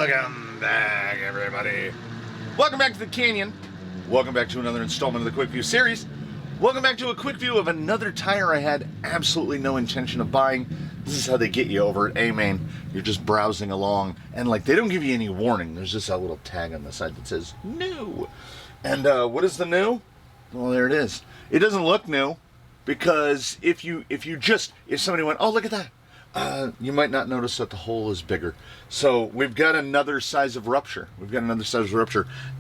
Welcome back, everybody. Welcome back to the Canyon. Welcome back to another installment of the Quickview series. Welcome back to a quick view of another tire I had absolutely no intention of buying. This is how they get you over at A-Main. You're just browsing along, and like they don't give you any warning. There's just a little tag on the side that says new. And what is the new? Well, there it is. It doesn't look new because if somebody went, oh, look at that. You might not notice that the hole is bigger. So we've got another size of Rupture.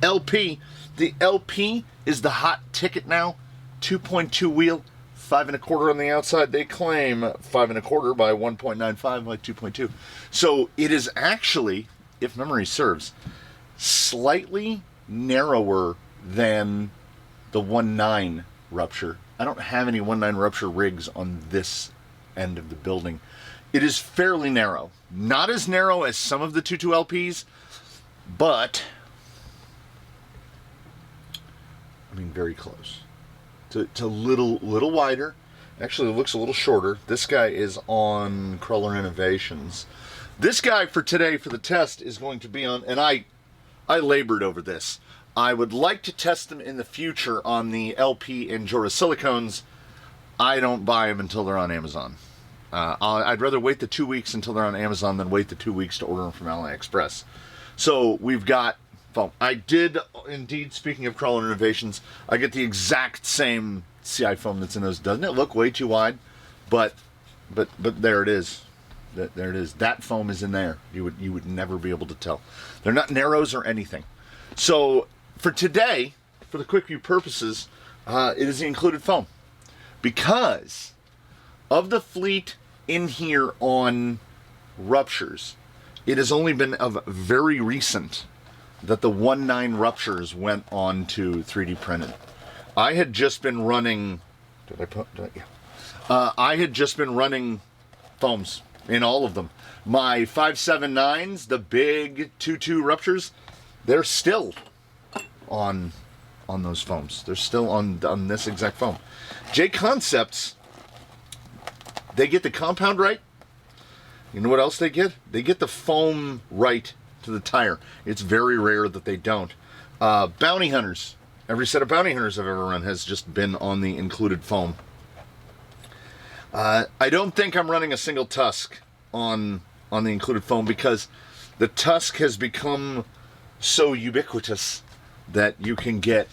LP. The LP is the hot ticket now. 2.2 wheel, 5 1/4 on the outside. They claim 5 1/4 by 1.95 by 2.2. So it is actually, if memory serves, slightly narrower than the 1.9 Rupture. I don't have any 1.9 Rupture rigs on this end of the building. It is fairly narrow. Not as narrow as some of the 2.2 LPs, but I mean very close. It's a little wider. Actually, it looks a little shorter. This guy is on Crawler Innovations. This guy for today, for the test, is going to be on, and I labored over this. I would like to test them in the future on the LP and Jura silicones. I don't buy them until they're on Amazon. I'd rather wait the 2 weeks until they're on Amazon than wait the 2 weeks to order them from AliExpress. So we've got foam. I did indeed, speaking of Crawler Innovations, I get the exact same CI foam that's in those. Doesn't it look way too wide? But there it is. There it is. That foam is in there. You would never be able to tell. They're not narrows or anything. So for today, for the quick view purposes, it is the included foam. Because of the fleet in here on Ruptures, it has only been of very recent that the 1.9 Ruptures went on to 3D printed. I had just been running, I had just been running foams in all of them. My 579s, the big 2.2 Ruptures, they're still on those foams. They're still on this exact foam. JConcepts, they get the compound right. You know what else they get? They get the foam right to the tire. It's very rare that they don't. Bounty Hunters. Every set of Bounty Hunters I've ever run has just been on the included foam. I don't think I'm running a single Tusk on the included foam because the Tusk has become so ubiquitous that you can get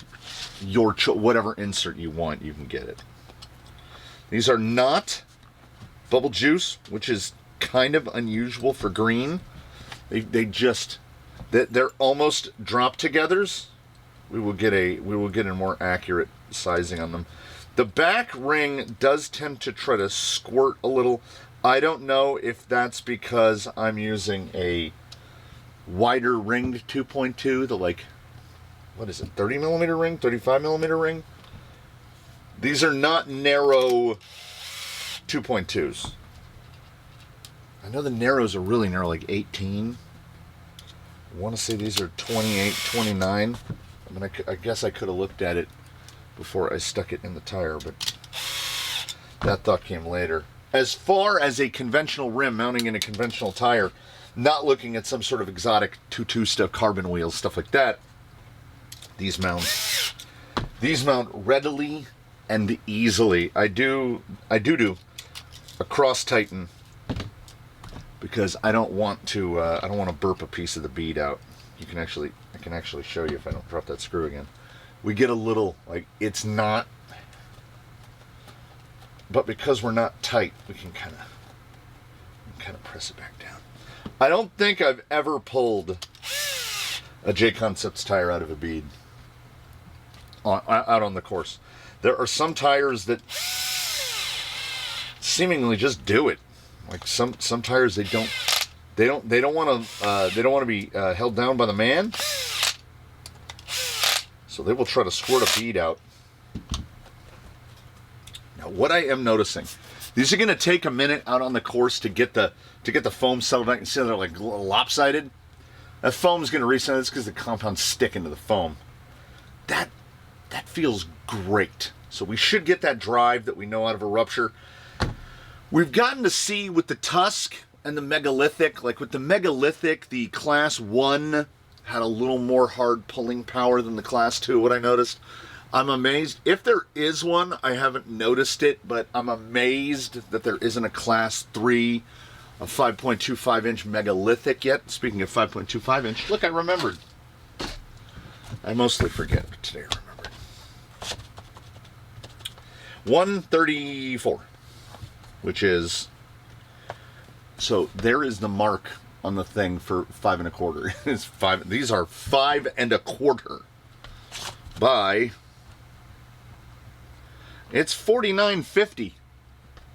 your whatever insert you want, you can get it. These are not bubble juice, which is kind of unusual for green. They're almost drop togethers. We will get a more accurate sizing on them. The back ring does tend to try to squirt a little. I don't know if that's because I'm using a wider ringed 2.2, the like, what is it, 30 millimeter ring, 35 millimeter ring. These are not narrow 2.2s. I know the narrows are really narrow, like 18. I want to say these are 28, 29. I mean, I guess I could have looked at it before I stuck it in the tire, but that thought came later. As far as a conventional rim mounting in a conventional tire, not looking at some sort of exotic 2.2 stuff, carbon wheels, stuff like that, these mount readily and easily. I do a cross tighten because I don't want to burp a piece of the bead out. I can actually show you if I don't drop that screw again. We get a little, like, it's not, but because we're not tight, we can kind of press it back down. I don't think I've ever pulled a JConcepts tire out of a bead out on the course. There are some tires that seemingly just do it. Like some tires, they don't want to be held down by the man, so they will try to squirt a bead out. Now, what I am noticing, these are going to take a minute out on the course to get the foam settled out. You can see they're like lopsided. That foam is going to reset. It's because the compound's sticking to the foam. That feels great. So we should get that drive that we know out of a Rupture. We've gotten to see with the Tusk and the megalithic, like with the megalithic, the class 1 had a little more hard pulling power than the class 2, what I noticed. I'm amazed. If there is one, I haven't noticed it, but I'm amazed that there isn't a class 3, a 5.25 inch megalithic yet. Speaking of 5.25 inch, look, I remembered. I mostly forget, but today I remembered. 134, which is, so there is the mark on the thing for 5 1/4. It's 5. These are 5 1/4 by. It's 49.50.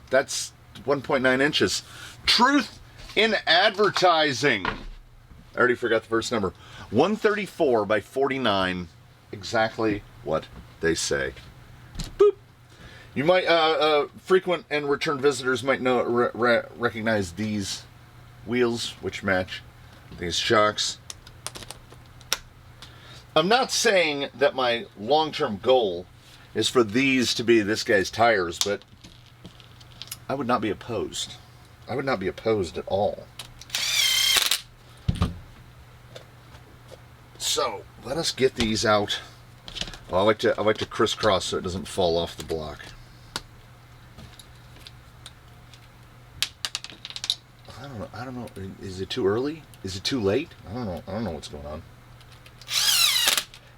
That's 1.9 inches. Truth in advertising. I already forgot the first number. 134 by 49. Exactly what they say. Boop. You might, frequent and return visitors might know, recognize these wheels, which match these shocks. I'm not saying that my long-term goal is for these to be this guy's tires, but I would not be opposed. I would not be opposed at all. So let us get these out. Well, I like to crisscross so it doesn't fall off the block. I don't know. Is it too early? Is it too late? I don't know. I don't know what's going on.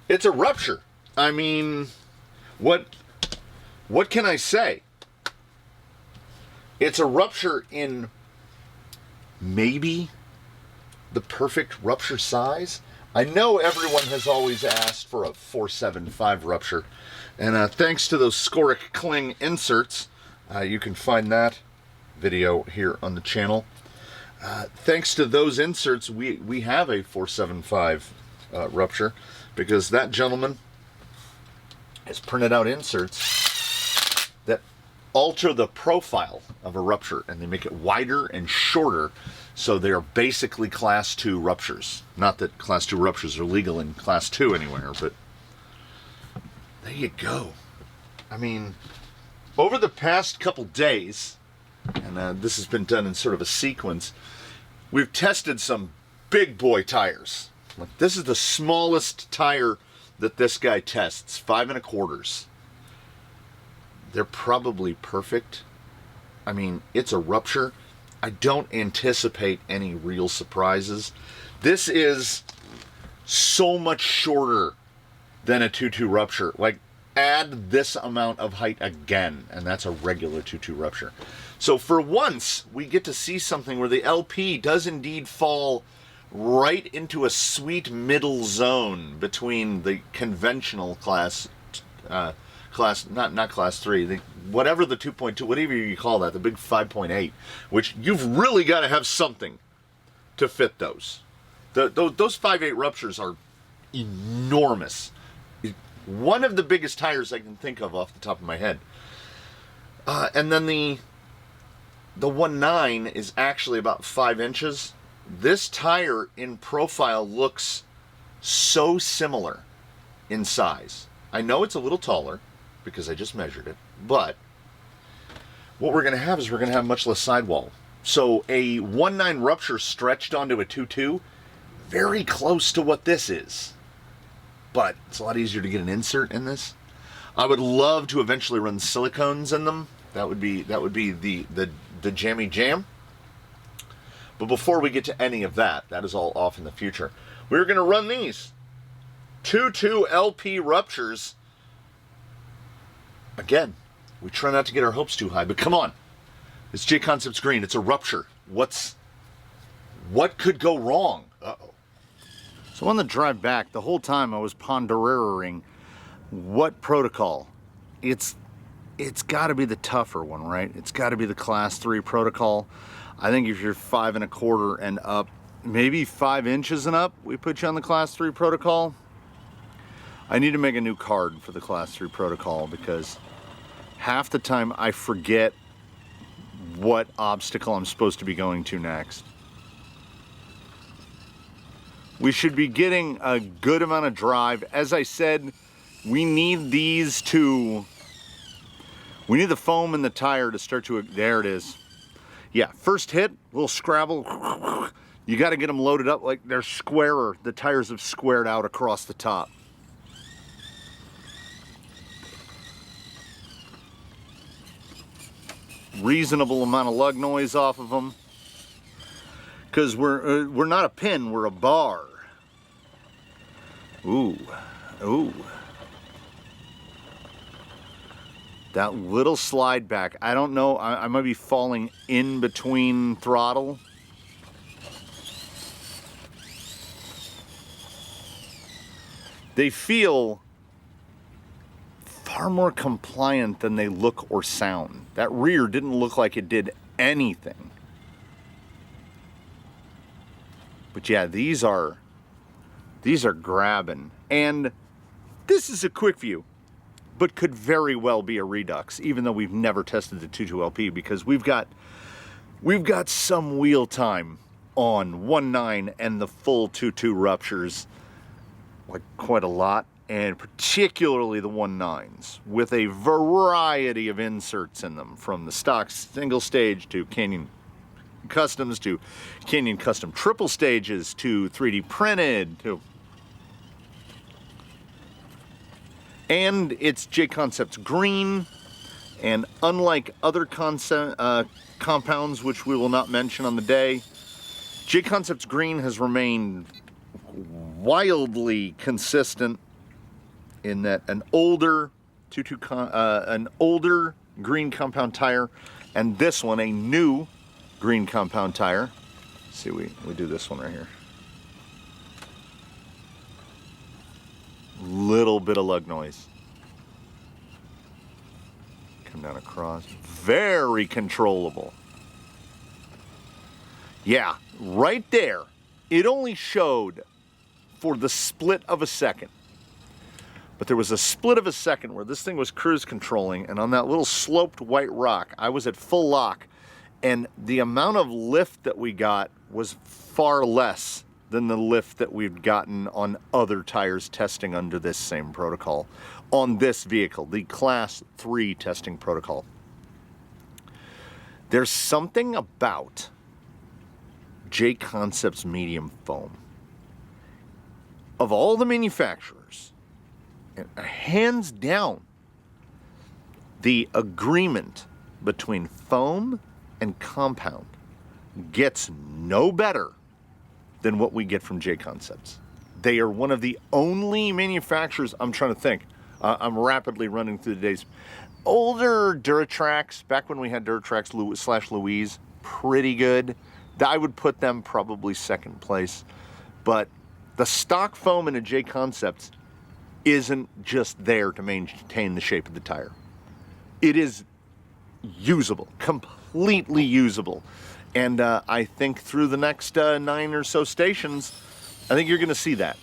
It's a rupture. I mean, what can I say? It's a rupture in maybe the perfect rupture size. I know everyone has always asked for a 475 rupture, and thanks to those Scoric Cling inserts, you can find that video here on the channel. Thanks to those inserts, we have a 475 rupture, because that gentleman has printed out inserts that alter the profile of a rupture, and they make it wider and shorter, so they are basically class 2 ruptures. Not that class 2 ruptures are legal in class 2 anywhere, but there you go. I mean, over the past couple days, and this has been done in sort of a sequence, we've tested some big boy tires. Like, this is the smallest tire that this guy tests, 5 1/4. They're probably perfect. I mean, it's a rupture. I don't anticipate any real surprises. This is so much shorter than a 2.2 rupture. Like, add this amount of height again, and that's a regular 2.2 rupture. So for once, we get to see something where the LP does indeed fall right into a sweet middle zone between the conventional class, not class 3, whatever the 2.2, whatever you call that, the big 5.8, which you've really got to have something to fit those. Those 5.8 ruptures are enormous. One of the biggest tires I can think of off the top of my head. And then the 1.9 is actually about 5 inches. This tire in profile looks so similar in size. I know it's a little taller because I just measured it, but what we're going to have is we're going to have much less sidewall. So a 1.9 rupture stretched onto a 2.2, very close to what this is. But it's a lot easier to get an insert in this. I would love to eventually run silicones in them. That would be the jammy jam. But before we get to any of that, that is all off in the future. We're going to run these 2.2 LP ruptures. Again, we try not to get our hopes too high, but come on. It's JConcepts Green. It's a rupture. What could go wrong? Uh-oh. So on the drive back, the whole time I was pondering what protocol. It's got to be the tougher one, right? It's got to be the class 3 protocol. I think if you're 5 1/4 and up, maybe 5 inches and up, we put you on the class 3 protocol. I need to make a new card for the class 3 protocol because half the time I forget what obstacle I'm supposed to be going to next. We should be getting a good amount of drive. As I said, we need these to, we need the foam in the tire to start to, there it is. Yeah, first hit, little scrabble. You got to get them loaded up like they're squarer. The tires have squared out across the top. Reasonable amount of lug noise off of them. Because we're not a pin, we're a bar. Ooh, ooh. That little slide back, I don't know, I might be falling in between throttle. They feel far more compliant than they look or sound. That rear didn't look like it did anything. But yeah, these are grabbing. And this is a Quickview, but could very well be a Redux, even though we've never tested the 22LP, because we've got some wheel time on 1.9 and the full 2.2 Ruptures, like quite a lot, and particularly the 1.9s, with a variety of inserts in them, from the stock single stage to Canyon Customs to Canyon Custom triple stages to 3D printed to... And it's JConcepts Green, and unlike other compounds, which we will not mention on the day, JConcepts Green has remained wildly consistent in that an older green compound tire, and this one a new green compound tire. Let's see, we do this one right here. Little bit of lug noise. Come down across. Very controllable. Yeah, right there. It only showed for the split of a second. But there was a split of a second where this thing was cruise controlling, and on that little sloped white rock, I was at full lock, and the amount of lift that we got was far less than the lift that we've gotten on other tires testing under this same protocol on this vehicle, the Class 3 testing protocol. There's something about JConcepts medium foam. Of all the manufacturers, hands down, the agreement between foam and compound gets no better than what we get from JConcepts. They are one of the only manufacturers, I'm trying to think, I'm rapidly running through the days. Older Duratrax, back when we had Duratrax slash Louise, pretty good. I would put them probably second place. But the stock foam in a JConcepts isn't just there to maintain the shape of the tire. It is usable, completely usable. And I think through the next 9 or so stations, I think you're going to see that.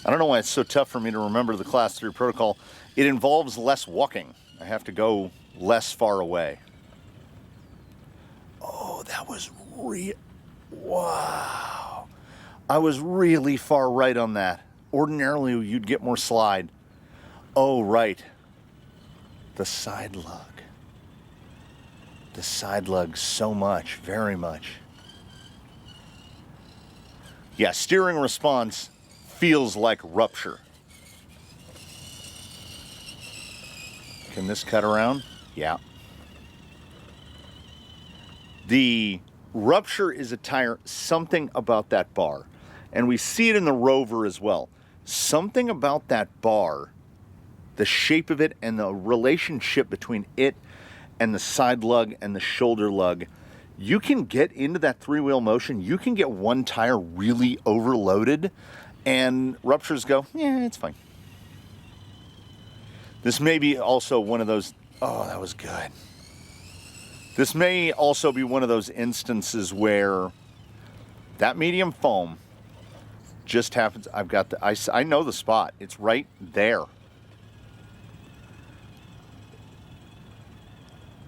I don't know why it's so tough for me to remember the Class 3 protocol. It involves less walking. I have to go less far away. Oh, that was wow. I was really far right on that. Ordinarily, you'd get more slide. Oh, right. The side lug. The side lug so much, very much. Yeah, steering response feels like Rupture. Can this cut around? Yeah. The Rupture is a tire, something about that bar. And we see it in the Rover as well. Something about that bar, the shape of it and the relationship between it and the side lug and the shoulder lug, you can get into that three-wheel motion. You can get one tire really overloaded, and Ruptures go, yeah, it's fine. This may be also one of those, oh, that was good. This may also be one of those instances where that medium foam just happens. I've got the, I know the spot. It's right there.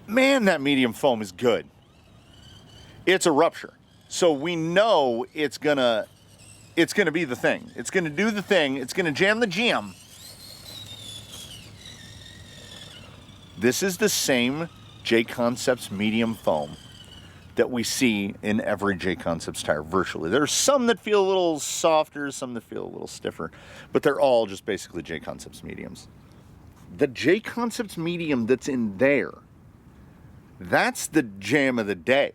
Man, that medium foam is good. It's a Rupture. So we know it's gonna be the thing. It's gonna do the thing. It's gonna jam the jam. This is the same JConcepts medium foam that we see in every JConcepts tire, virtually. There's some that feel a little softer, some that feel a little stiffer, but they're all just basically JConcepts mediums. The JConcepts medium that's in there, that's the jam of the day.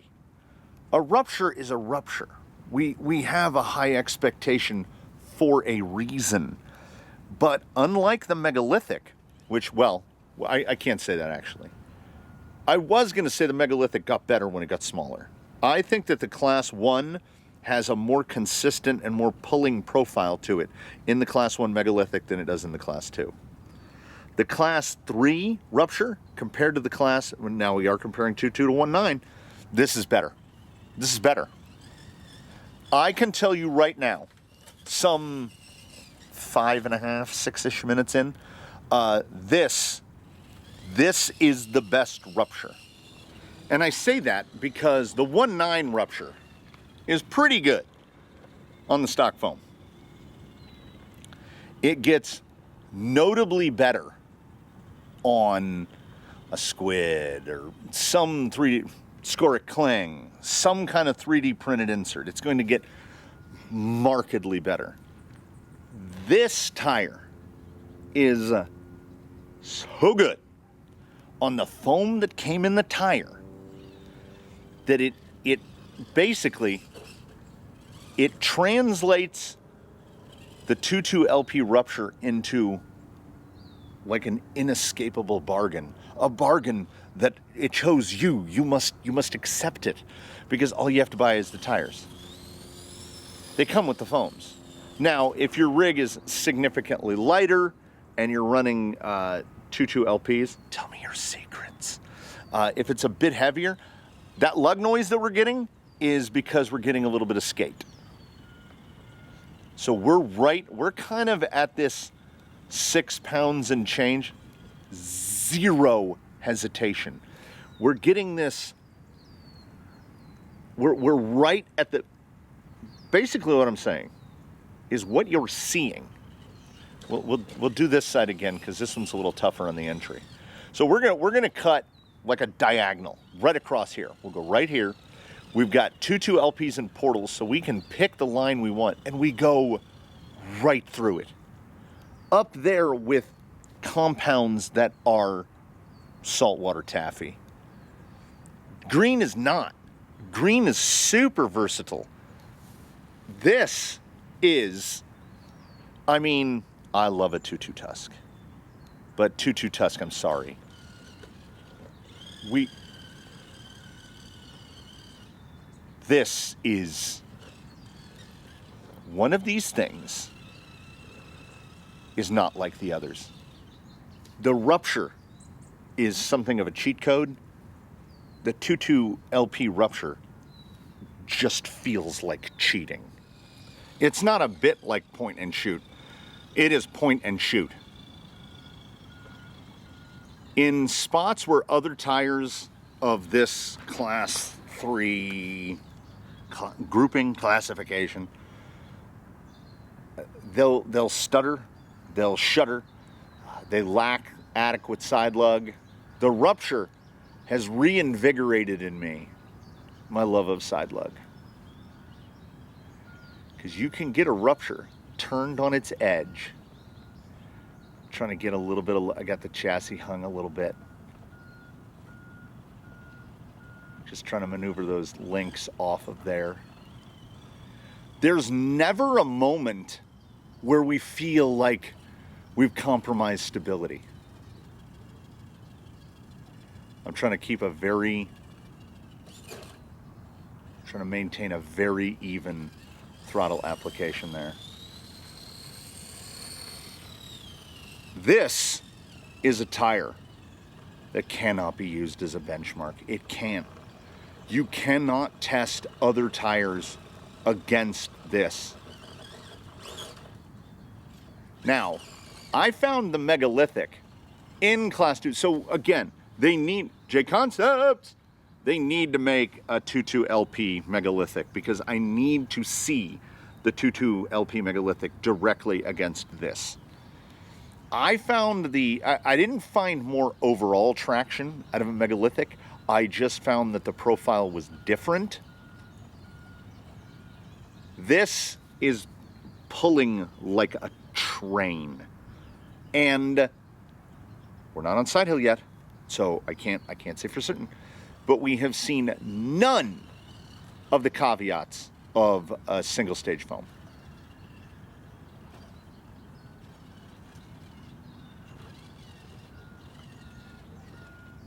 A rupture is a rupture. We have a high expectation for a reason. But unlike the megalithic, which, well, I can't say that actually. I was going to say the megalithic got better when it got smaller. I think that the Class 1 has a more consistent and more pulling profile to it in the Class 1 megalithic than it does in the Class 2. The Class 3 rupture compared to the Class, now we are comparing 2.2 to 1.9, this is better. This is better. I can tell you right now, some 5.5, 6-ish minutes in, this is the best rupture. And I say that because the 1.9 rupture is pretty good on the stock foam. It gets notably better on a squid or some 3D Scoric cling, some kind of 3D printed insert. It's going to get markedly better. This tire is so good on the foam that came in the tire that it basically, it translates the 2.2 LP rupture into like an inescapable bargain. A bargain that it chose you. You must accept it because all you have to buy is the tires. They come with the foams. Now, if your rig is significantly lighter and you're running 2.2 LPs, tell me your secrets. If it's a bit heavier, that lug noise that we're getting is because we're getting a little bit of skate. So we're kind of at this 6 pounds and change, zero hesitation. We're getting this, we're right at the, basically what I'm saying is what you're seeing. We'll do this side again because this one's a little tougher on the entry. So we're gonna cut like a diagonal right across here. We'll go right here. We've got 2.2 LPs and portals, so we can pick the line we want, and we go right through it. Up there with compounds that are saltwater taffy. Green is not. Green is super versatile. This is, I mean, I love a 2.2 Tusk. But 2.2 Tusk, I'm sorry. This is one of these things is not like the others. The rupture is something of a cheat code. The 2.2 LP rupture just feels like cheating. It's not a bit like point and shoot. It is point and shoot. In spots where other tires of this class 3 grouping classification, they'll stutter, they'll shudder, they lack adequate side lug. The rupture has reinvigorated in me my love of side lug. Because you can get a rupture turned on its edge. I'm trying to get a little bit of, I got the chassis hung a little bit. Just trying to maneuver those links off of there. There's never a moment where we feel like we've compromised stability. I'm trying to maintain a very even throttle application there. This is a tire that cannot be used as a benchmark. It can't. You cannot test other tires against this. Now, I found the megalithic in Class 2. So again, they need, JConcepts, they need to make a 2.2 LP megalithic because I need to see the 2.2 LP megalithic directly against this. I found I didn't find more overall traction out of a megalithic. I just found that the profile was different. This is pulling like a train. And we're not on side hill yet, so I can't say for certain. But we have seen none of the caveats of a single stage foam.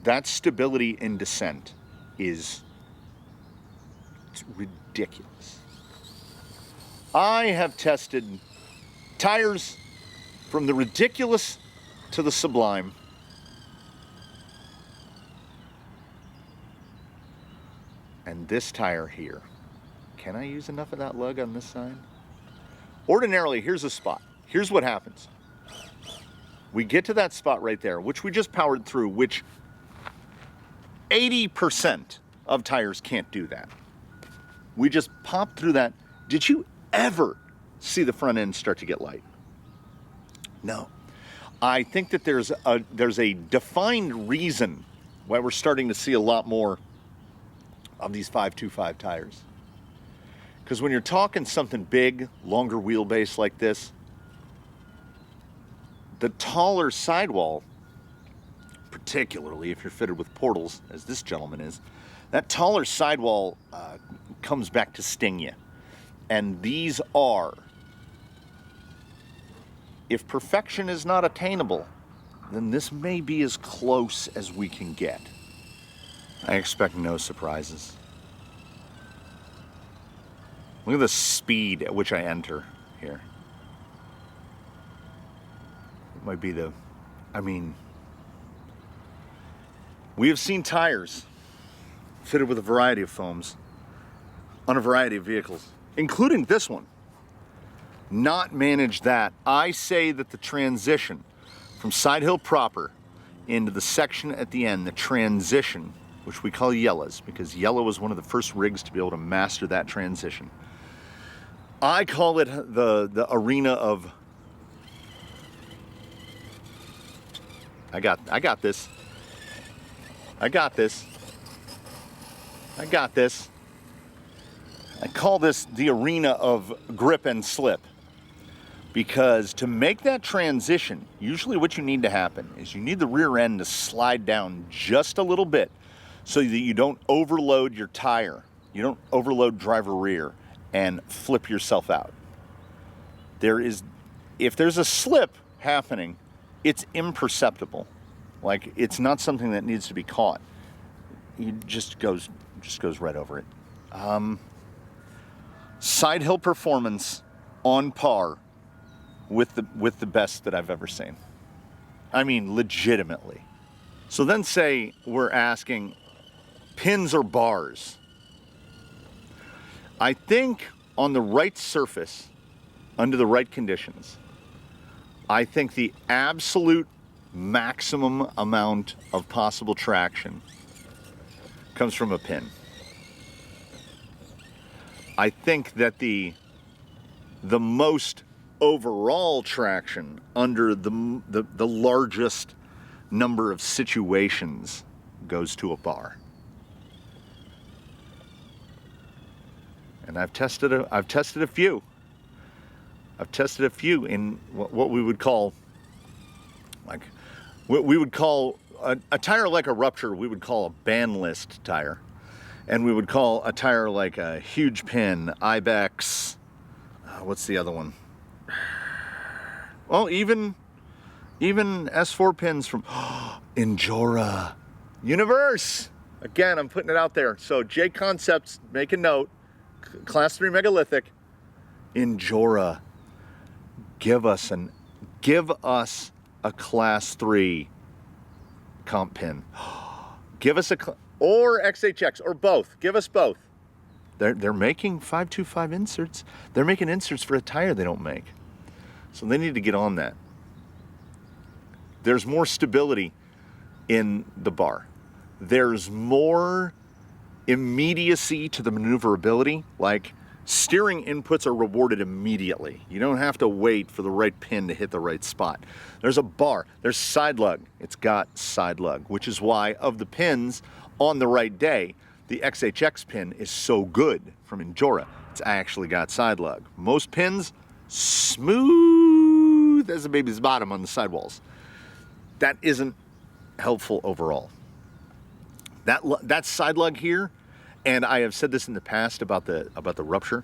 That stability in descent is ridiculous. I have tested tires from the ridiculous to the sublime. And this tire here, can I use enough of that lug on this side? Ordinarily, here's a spot. Here's what happens. We get to that spot right there, which we just powered through, which 80% of tires can't do that. We just popped through that. Did you ever see the front end start to get light? No. I think that there's a defined reason why we're starting to see a lot more of these 525 tires. Because when you're talking something big, longer wheelbase like this, the taller sidewall, particularly if you're fitted with portals, as this gentleman is, that taller sidewall comes back to sting you. And these are, if perfection is not attainable, then this may be as close as we can get. I expect no surprises. Look at the speed at which I enter here. It might be the, I mean, we have seen tires fitted with a variety of foams on a variety of vehicles, including this one, not manage that. I say that the transition from side hill proper into the section at the end, the transition, which we call yellows, because yellow was one of the first rigs to be able to master that transition. I call it the arena of, I got this. I got this. I got this. I call this the arena of grip and slip. Because to make that transition, usually what you need to happen is you need the rear end to slide down just a little bit so that you don't overload your tire. You don't overload driver rear and flip yourself out. If there's a slip happening, it's imperceptible. Like, it's not something that needs to be caught. It just goes right over it. Side hill performance on par with the best that I've ever seen. I mean, legitimately. So then say we're asking pins or bars. I think on the right surface, under the right conditions, I think the absolute maximum amount of possible traction comes from a pin. I think that the most overall traction under the largest number of situations goes to a bar. And I've tested a few. I've tested a few in what we would call, like, what we would call a tire like a Rupture, we would call a ban list tire. And we would call a tire like a huge pin, Ibex, what's the other one? Well, even S4 pins from Injora. Universe! Again, I'm putting it out there. So JConcepts, make a note. Class 3 megalithic. Injora. Give us a Class 3 comp pin. Give us or XHX, or both. Give us both. They're making 525 inserts. They're making inserts for a tire they don't make. So they need to get on that. There's more stability in the bar. There's more immediacy to the maneuverability. Like, steering inputs are rewarded immediately. You don't have to wait for the right pin to hit the right spot. There's a bar. There's side lug. It's got side lug, which is why of the pins on the right day, the XHX pin is so good from Injora. It's actually got side lug. Most pins, smooth as a baby's bottom on the sidewalls. That isn't helpful overall. That side lug here, and I have said this in the past about the Rupture,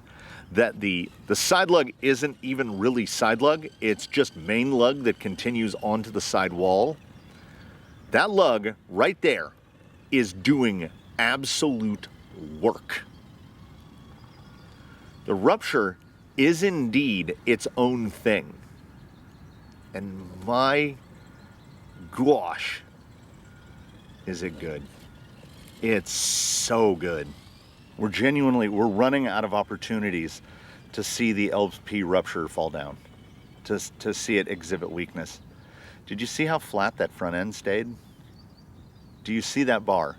that the side lug isn't even really side lug. It's just main lug that continues onto the side wall. That lug right there is doing absolute work. The Rupture is indeed its own thing. And my gosh, is it good. It's so good. We're running out of opportunities to see the LP Rupture fall down, to see it exhibit weakness. Did you see how flat that front end stayed? Do you see that bar?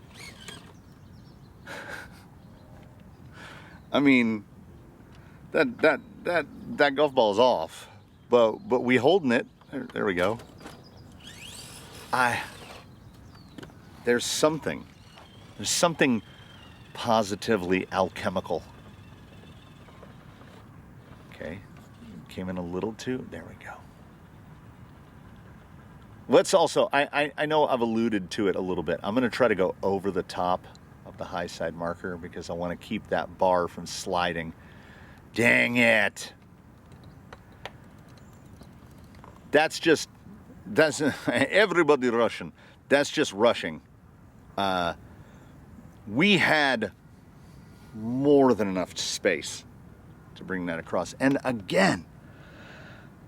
I mean, that golf ball is off, but we holding it. There we go. There's something positively alchemical. Okay, came in a little too. There we go. Let's also, I know I've alluded to it a little bit. I'm going to try to go over the top of the high side marker because I want to keep that bar from sliding. Dang it. That's everybody rushing. That's just rushing. We had more than enough space to bring that across. And again,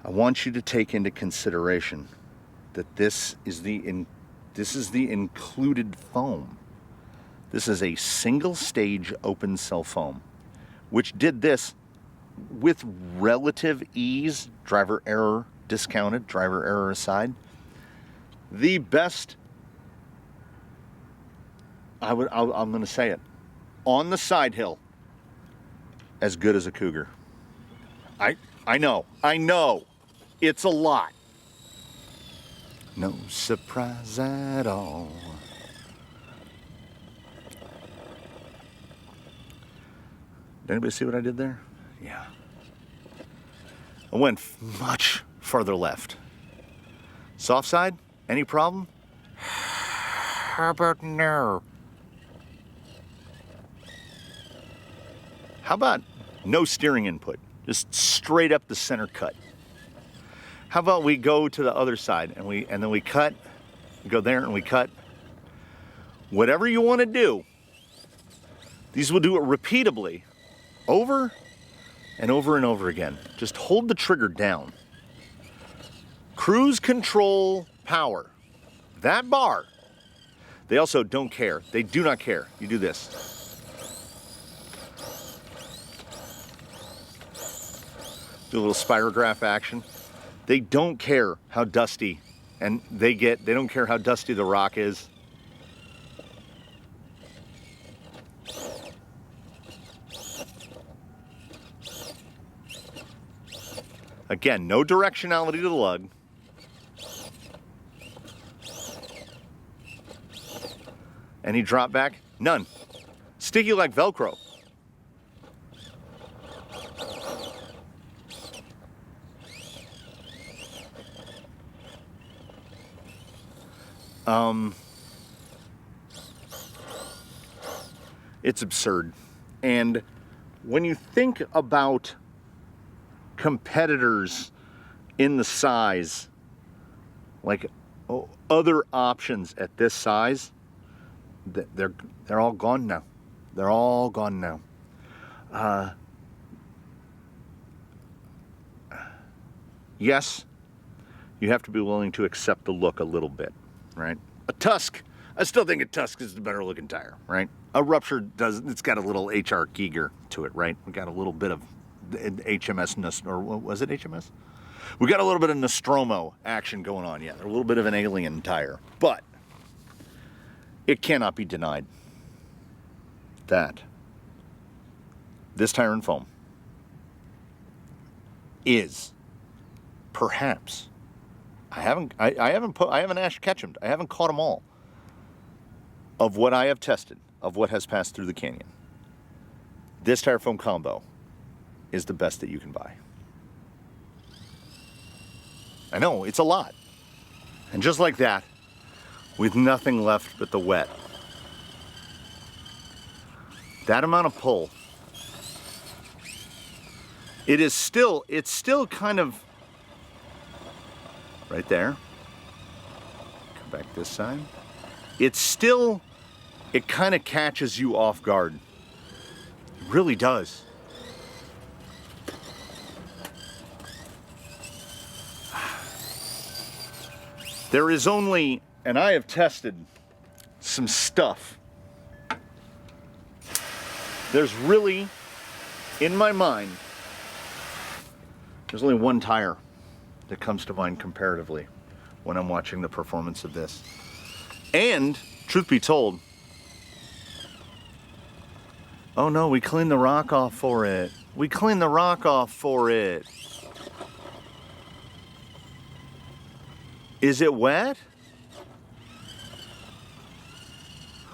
I want you to take into consideration that this is the included foam. This is a single stage open cell foam, which did this with relative ease, driver error discounted, driver error aside. The best, I'm going to say it, on the side hill, as good as a Cougar. I know, it's a lot. No surprise at all. Did anybody see what I did there? Yeah. I went much further left. Soft side, any problem? How about no? How about no steering input? Just straight up the center cut. How about we go to the other side and then we cut, we go there and we cut. Whatever you want to do, these will do it repeatably, over and over and over again. Just hold the trigger down. Cruise control power. That bar. They also don't care. They do not care. You do this. Do a little spirograph action. They don't care how dusty, and they don't care how dusty the rock is. Again, no directionality to the lug. Any drop back? None. Sticky like Velcro. It's absurd. And when you think about competitors in the size, like other options at this size, they're all gone now. They're all gone now. Yes, you have to be willing to accept the look a little bit, right? A Tusk, I still think a Tusk is the better looking tire, right? A Rupture it's got a little HR Giger to it, right? We got a little bit of HMS, or was it HMS? We got a little bit of Nostromo action going on, yeah. They're a little bit of an alien tire, but it cannot be denied that this tire and foam is perhaps, I haven't catch them. I haven't caught them all. of what I have tested, of what has passed through the canyon, this tire foam combo is the best that you can buy. I know, it's a lot. And just like that, with nothing left but the wet, that amount of pull, it's still kind of right there. Come back this side. It kind of catches you off guard. It really does. There is only, and I have tested some stuff. There's really, in my mind, there's only one tire that comes to mind comparatively when I'm watching the performance of this. And, truth be told, oh no, we cleaned the rock off for it. We cleaned the rock off for it. Is it wet?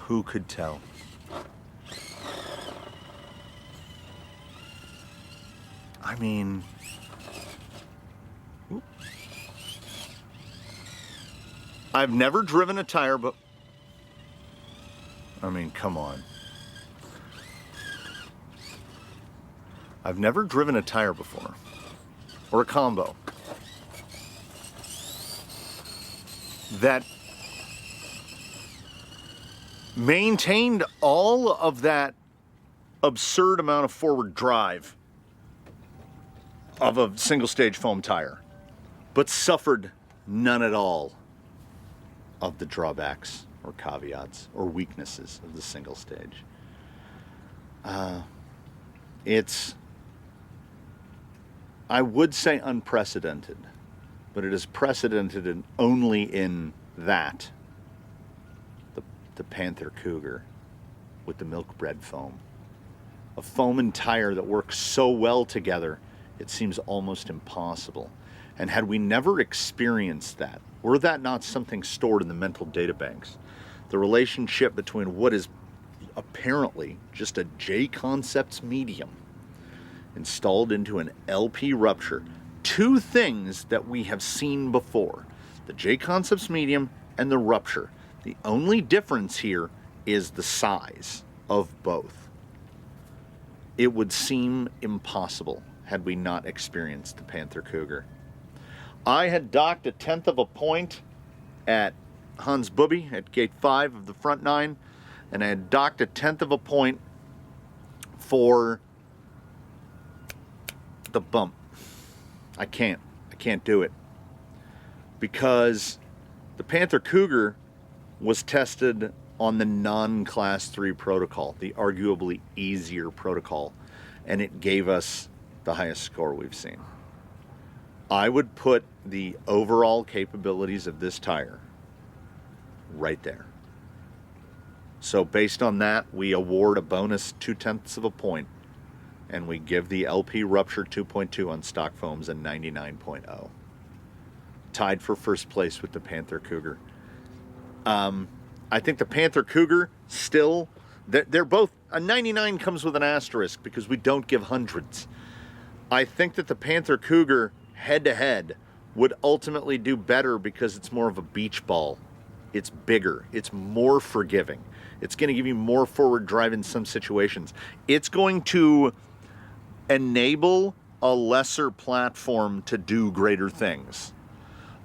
Who could tell? I mean, I've never driven a tire, but I mean, come on. I've never driven a tire before, or a combo, that maintained all of that absurd amount of forward drive of a single stage foam tire, but suffered none at all of the drawbacks or caveats or weaknesses of the single stage. It's, I would say unprecedented, but it is precedented only in that, the Panther Cougar with the milk bread foam. A foam and tire that works so well together, it seems almost impossible. And had we never experienced that, were that not something stored in the mental data banks, the relationship between what is apparently just a JConcepts medium installed into an LP Rupture, two things that we have seen before, the JConcepts medium and the Rupture. The only difference here is the size of both. It would seem impossible had we not experienced the Panther Cougar. I had docked 1/10 of a point at Hans Bubby at gate 5 of the front 9, and I had docked 1/10 of a point for the bump. I can't do it, because the Panther Cougar was tested on the non-class 3 protocol, the arguably easier protocol, and it gave us the highest score we've seen. I would put the overall capabilities of this tire right there. So based on that, we award a bonus 0.2 of a point, and we give the LP Rupture 2.2 on stock foams a 99.0. Tied for first place with the Panther Cougar. I think the Panther Cougar still, they're both, a 99 comes with an asterisk because we don't give hundreds. I think that the Panther Cougar head-to-head would ultimately do better because it's more of a beach ball. It's bigger. It's more forgiving. It's going to give you more forward drive in some situations. It's going to enable a lesser platform to do greater things.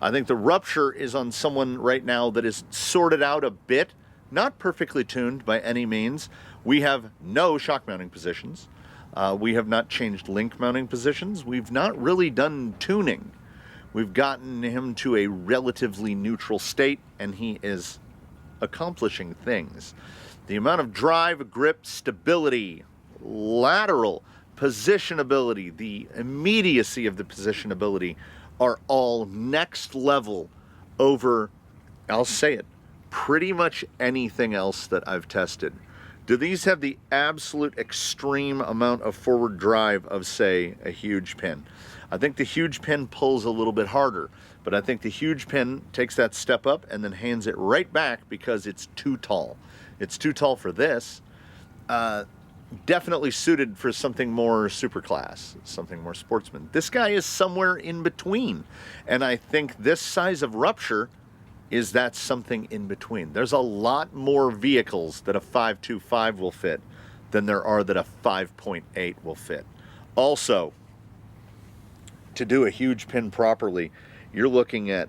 I think the Rupture is on someone right now that is sorted out a bit, not perfectly tuned by any means. We have no shock mounting positions. We have not changed link mounting positions. We've not really done tuning. We've gotten him to a relatively neutral state, and he is accomplishing things. The amount of drive, grip, stability, lateral, positionability, the immediacy of the positionability are all next level over, I'll say it, pretty much anything else that I've tested. Do these have the absolute extreme amount of forward drive of, say, a huge pin? I think the huge pin pulls a little bit harder, but I think the huge pin takes that step up and then hands it right back because it's too tall. It's too tall for this. Definitely suited for something more superclass, something more sportsman. This guy is somewhere in between. And I think this size of Rupture is that something in between. There's a lot more vehicles that a 5.25 will fit than there are that a 5.8 will fit. Also, to do a huge pin properly, you're looking at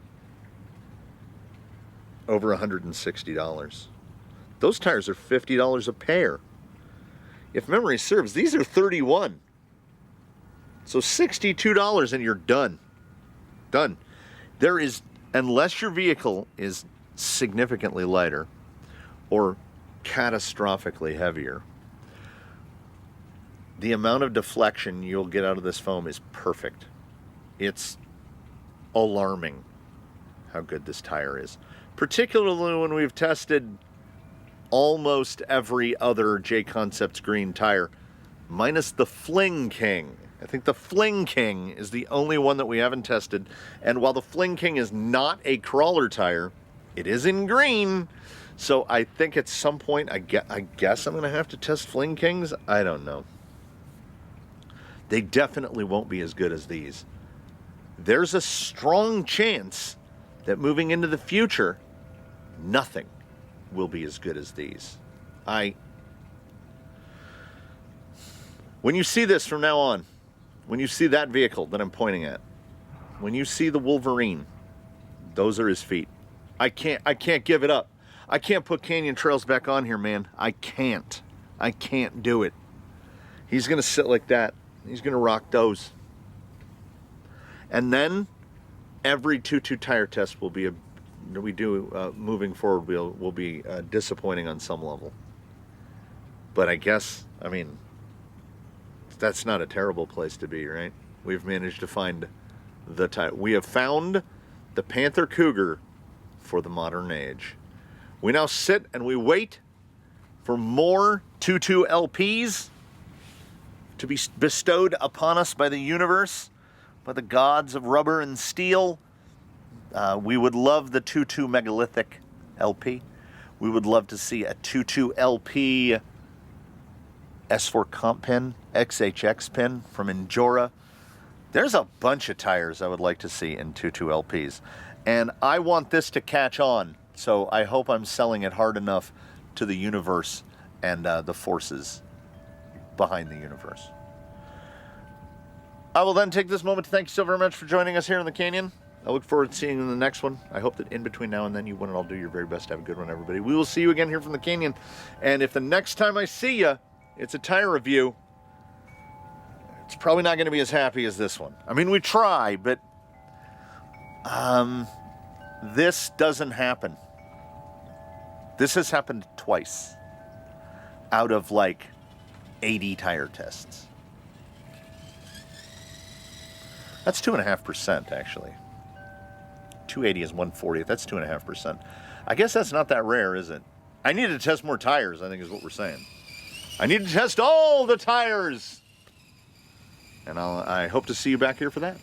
over $160. Those tires are $50 a pair. If memory serves, these are $31. So $62 and you're done. Done. There is, unless your vehicle is significantly lighter or catastrophically heavier, the amount of deflection you'll get out of this foam is perfect. It's alarming how good this tire is. Particularly when we've tested almost every other JConcepts green tire, minus the Fling King. I think the Fling King is the only one that we haven't tested. And while the Fling King is not a crawler tire, it is in green. So I think at some point, I guess I'm going to have to test Fling Kings. I don't know. They definitely won't be as good as these. There's a strong chance that moving into the future, nothing will be as good as these. When you see this from now on, when you see that vehicle that I'm pointing at, when you see the Wolverine, those are his feet. I can't give it up. I can't put Canyon Trails back on here, man. I can't do it. He's gonna sit like that. He's gonna rock those. And then every 2.2 tire test will be moving forward will be disappointing on some level. But I guess, I mean, that's not a terrible place to be, right? We've managed to find the tire. We have found the Panther Cougar for the modern age. We now sit and we wait for more 2.2 LPs to be bestowed upon us by the universe, by the gods of rubber and steel. We would love the 2.2 megalithic LP. We would love to see a 2.2 LP S4 comp pin, XHX pin from Injora. There's a bunch of tires I would like to see in 2.2 LPs. And I want this to catch on. So I hope I'm selling it hard enough to the universe and the forces behind the universe. I will then take this moment to thank you so very much for joining us here in the Canyon. I look forward to seeing you in the next one. I hope that in between now and then you win and all do your very best. Have a good one, everybody. We will see you again here from the Canyon. And if the next time I see you, it's a tire review, it's probably not going to be as happy as this one. I mean, we try, but this doesn't happen. This has happened twice out of like 80 tire tests. That's 2.5% actually. 280 is 1/40. That's 2.5%. I guess that's not that rare, is it? I need to test more tires, I think is what we're saying. I need to test all the tires. And I hope to see you back here for that.